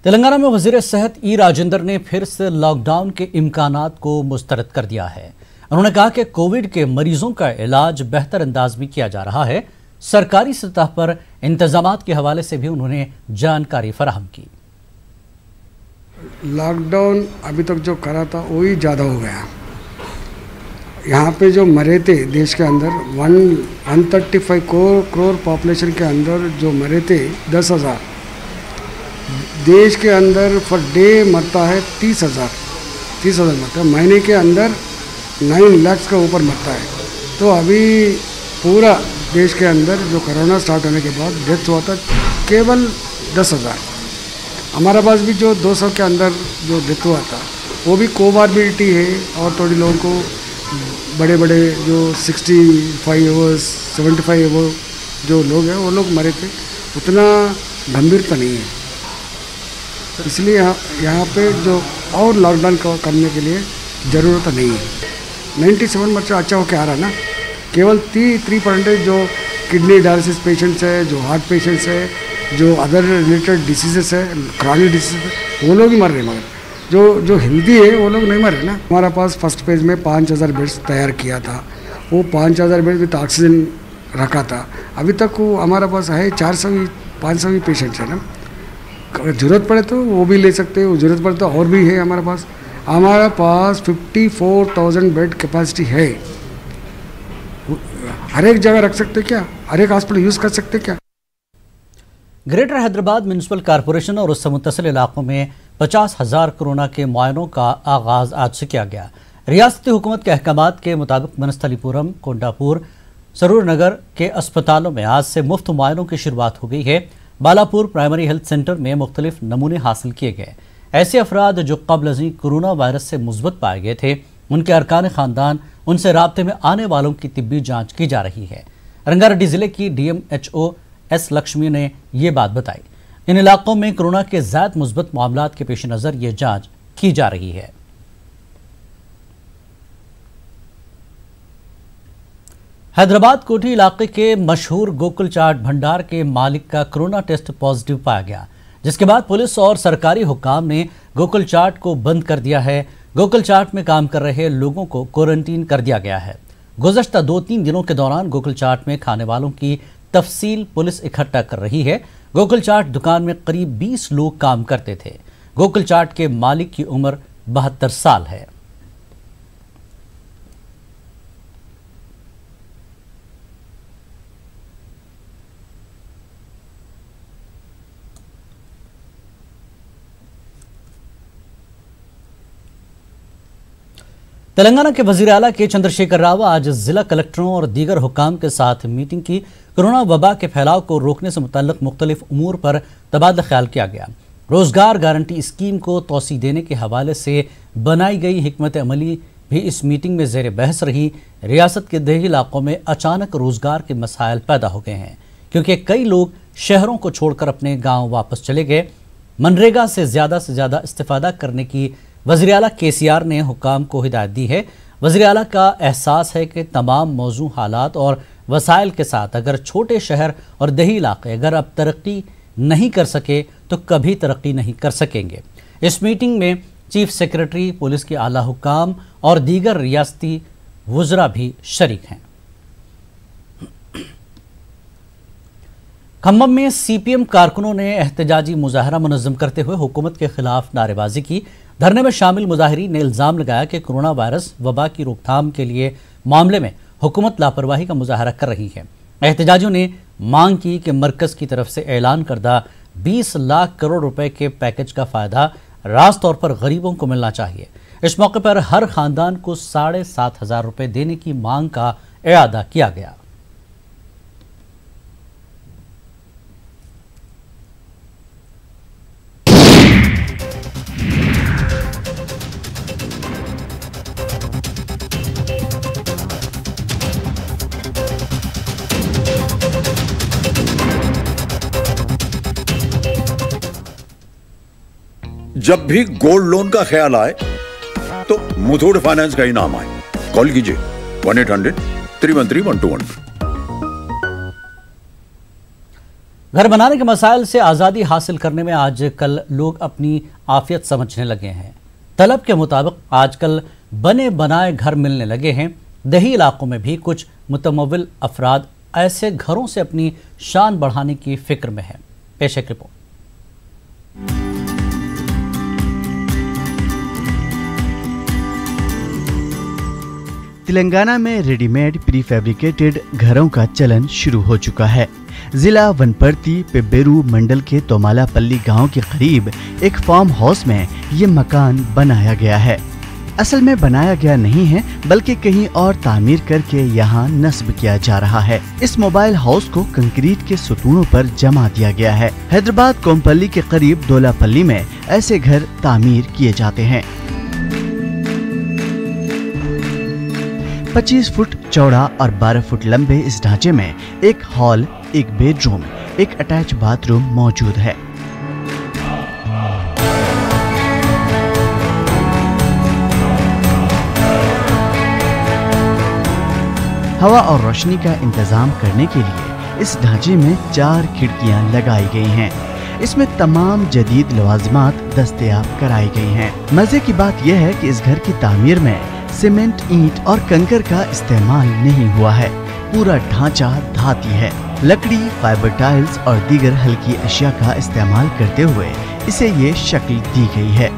तेलंगाना में वजीर सेहत ई राजेंद्र ने फिर से लॉकडाउन के इम्कानात को मुस्तरद कर दिया है। उन्होंने कहा कि कोविड के मरीजों का इलाज बेहतर अंदाज में किया जा रहा है। सरकारी सतह पर इंतजामात के हवाले से भी उन्होंने जानकारी फराहम की। लॉकडाउन अभी तक जो करा था वही ज़्यादा हो गया। यहाँ पे जो मरे थे देश के अंदर 135 करोड़ पॉपुलेशन के अंदर जो मरे थे 10,000, देश के अंदर पर डे मरता है 30,000 मरता है। महीने के अंदर 9 लाख का ऊपर मरता है। तो अभी पूरा देश के अंदर जो कोरोना स्टार्ट होने के बाद डेथ हुआ था केवल 10,000। हमारा पास भी जो 200 के अंदर जो डेथ हुआ था वो भी कोमॉर्बिडिटी है और थोड़ी लोगों को बड़े बड़े जो 65 इयर्स 75 इयर्स जो लोग हैं वो लोग मरे थे। उतना गंभीरता नहीं है, इसलिए यहाँ पे जो और लॉकडाउन करने के लिए ज़रूरत नहीं है। 97% अच्छा होकर आ रहा ना। केवल 3% जो किडनी डायलिसिस पेशेंट्स है, जो हार्ट पेशेंट्स है, जो अदर रिलेटेड डिसीजेस है, क्रॉनिक डिसीज है, वो लोग ही मर रहे हैं। मगर जो हेल्दी है वो लोग नहीं मर रहे ना। हमारा पास फर्स्ट फेज में 5,000 बेड्स तैयार किया था। वो 5,000 बेड विद ऑक्सीजन रखा था। अभी तक वो हमारा पास है 400-500 ही पेशेंट्स है ना। ज़रूरत पड़े तो वो भी ले सकते हैं, ज़रूरत पड़े तो और भी है हमारे पास। हमारा पास 54,000 बेड कैपेसिटी है। हर एक जगह रख सकते क्या? हर एक हॉस्पिटल यूज़ कर सकते क्या? ग्रेटर हैदराबाद म्यूनिसिपल कॉरपोरेशन और उससे मुत्तसिल इलाकों में 50,000 कोरोना के मुआयनों का आगाज आज से किया गया। रियासती हुकूमत के अहकामात के मुताबिक बनस्थलीपुरम, कोंडापुर, सरूर नगर के अस्पतालों में आज से मुफ्त मुआयनों की शुरुआत हो गई है। बालापुर प्राइमरी हेल्थ सेंटर में मुख्तलिफ नमूने हासिल किए गए। ऐसे अफराद जो कब्ल अज़ीं कोरोना वायरस से मुस्बत पाए गए थे, उनके अरकान ख़ानदान, उनसे राब्ते में आने वालों की तिब्बी जाँच की जा रही है। रंगारेड्डी जिले की DMHO S लक्ष्मी ने ये बात बताई। इन इलाकों में कोरोना के ज़्यादा मुस्बत मामलात के पेश नज़र ये जाँच की जा रही है। हैदराबाद कोठी इलाके के मशहूर गोकुल चाट भंडार के मालिक का कोरोना टेस्ट पॉजिटिव पाया गया, जिसके बाद पुलिस और सरकारी हुक्काम ने गोकुल चाट को बंद कर दिया है। गोकुल चाट में काम कर रहे लोगों को क्वारंटीन कर दिया गया है। गुज़श्ता 2-3 दिनों के दौरान गोकुल चाट में खाने वालों की तफसील पुलिस इकट्ठा कर रही है। गोकुल चाट दुकान में करीब 20 लोग काम करते थे। गोकुल चाट के मालिक की उम्र 72 साल है। तेलंगाना के वजीर आला के चंद्रशेखर राव आज जिला कलेक्टरों और दीगर हुक्काम के साथ मीटिंग की। कोरोना वबा के फैलाव को रोकने से मुतल्लिक मुख्तलिफ उमूर पर तबादला ख्याल किया गया। रोजगार गारंटी स्कीम को तोसी देने के हवाले से बनाई गई हिकमत अमली भी इस मीटिंग में ज़ेर बहस रही। रियासत के देही इलाकों में अचानक रोजगार के मसाइल पैदा हो गए हैं, क्योंकि कई लोग शहरों को छोड़कर अपने गाँव वापस चले गए। मनरेगा से ज़्यादा इस्तेफादा करने की वज़ीर आला KCR ने हुक्काम को हिदायत दी है। वज़ीर आला का एहसास है कि तमाम मौजू हालात और वसाइल के साथ अगर छोटे शहर और दही इलाके अगर अब तरक्की नहीं कर सके तो कभी तरक्की नहीं कर सकेंगे। इस मीटिंग में चीफ सेक्रेटरी, पुलिस के आला हुक्काम और दीगर रियासती वज़रा भी शरीक हैं। खम्मम में CPM कारकुनों ने एहतजाजी मुजाहरा मुनज़्ज़म करते हुए हुकूमत के खिलाफ नारेबाजी की। धरने में शामिल मुजाहिरीन ने इल्ज़ाम लगाया कि कोरोना वायरस वबा की रोकथाम के लिए मामले में हुकूमत लापरवाही का मुजाहरा कर रही है। एहतजाजियों ने मांग की कि मरकज़ की तरफ से ऐलान करदा 20 लाख करोड़ रुपए के पैकेज का फ़ायदा रास तौर पर गरीबों को मिलना चाहिए। इस मौके पर हर ख़ानदान को 7,500 रुपये देने की मांग का इआदा किया गया। जब भी गोल्ड लोन का ख्याल आए तो मुथूट फाइनेंस का ही नाम आए। कॉल कीजिए 1-800-313-1212। घर बनाने के मसाइल से आज़ादी हासिल करने में आजकल लोग अपनी आफियत समझने लगे हैं। तलब के मुताबिक आजकल बने बनाए घर मिलने लगे हैं। दही इलाकों में भी कुछ मुतमव्विल अफराद ऐसे घरों से अपनी शान बढ़ाने की फिक्र में है। पेश एक रिपोर्ट। तेलंगाना में रेडीमेड प्री फैब्रिकेटेड घरों का चलन शुरू हो चुका है। जिला वनपर्ती पेब्बेरू मंडल के तोमालापल्ली गांव के करीब एक फार्म हाउस में ये मकान बनाया गया है। असल में बनाया गया नहीं है, बल्कि कहीं और तामीर करके यहाँ नस्ब किया जा रहा है। इस मोबाइल हाउस को कंक्रीट के सुतूनों पर जमा दिया गया है। हैदराबाद कोमपल्ली के करीब दोलापल्ली में ऐसे घर तामीर किए जाते हैं। 25 फुट चौड़ा और 12 फुट लंबे इस ढांचे में एक हॉल, एक बेडरूम, एक अटैच बाथरूम मौजूद है। हवा और रोशनी का इंतजाम करने के लिए इस ढांचे में 4 खिड़कियां लगाई गई हैं। इसमें तमाम जदीद लवाजमात दस्तयाब कराई गई हैं। मजे की बात यह है कि इस घर की तामीर में सीमेंट, ईंट और कंकर का इस्तेमाल नहीं हुआ है। पूरा ढांचा धाती है। लकड़ी, फाइबर टाइल्स और दीगर हल्की अशिया का इस्तेमाल करते हुए इसे ये शक्ल दी गई है।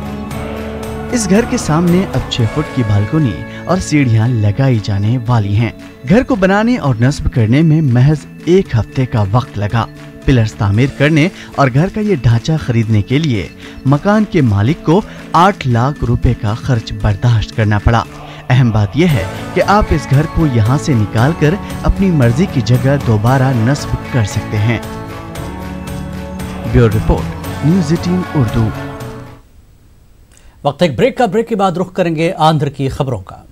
इस घर के सामने अब 6 फुट की बालकनी और सीढ़ियां लगाई जाने वाली हैं। घर को बनाने और नस्ब करने में महज 1 हफ्ते का वक्त लगा। पिलर्स तामीर करने और घर का ये ढांचा खरीदने के लिए मकान के मालिक को 8 लाख रुपए का खर्च बर्दाश्त करना पड़ा। अहम बात यह है कि आप इस घर को यहाँ से निकालकर अपनी मर्जी की जगह दोबारा नस्ब कर सकते हैं। Bureau report, news 18 Urdu. वक्त एक ब्रेक के बाद रुख करेंगे आंध्र की खबरों का।